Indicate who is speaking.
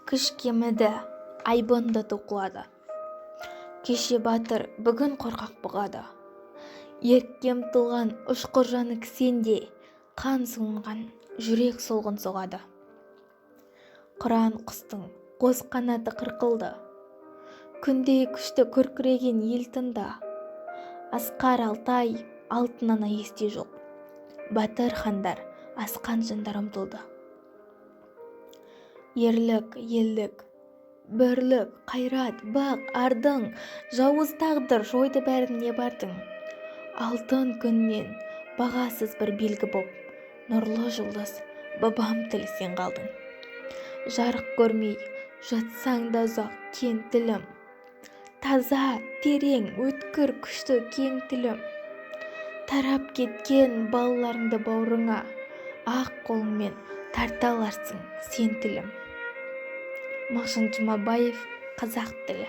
Speaker 1: Кыш кемеді, айбынды тоқылады. Кеше батыр, бүгін қорқақ бұғады. Еркем тұлған ұшқыр жаны кісенде, қан суынған жүрек солғын соғады. Қыран құстың қос қанаты қырқылды. Күндей күшті күркіреген ел тынды. Асқар Алтай алтынына есте жоқ. Батыр хандар асқан жандар ұмтылды. Ерлік, елдік, бірлік, қайрат, бақ, ардың, жауыз тағдыр жойды бәрін не бардың. Алтын күннен бағасыз бір белгі боп, нұрлы жұлдыз бабам тілі сен қалдың. Жарық көрмей жатсаң да ұзақ кең тілім, таза, терең, өткір, күшті кең тілім. Тарап кеткен балаларыңды бауырыңа, ақ қолыңмен тарта аларсың сен тілім. Мағжан Жұмабаев, қазақ тілі.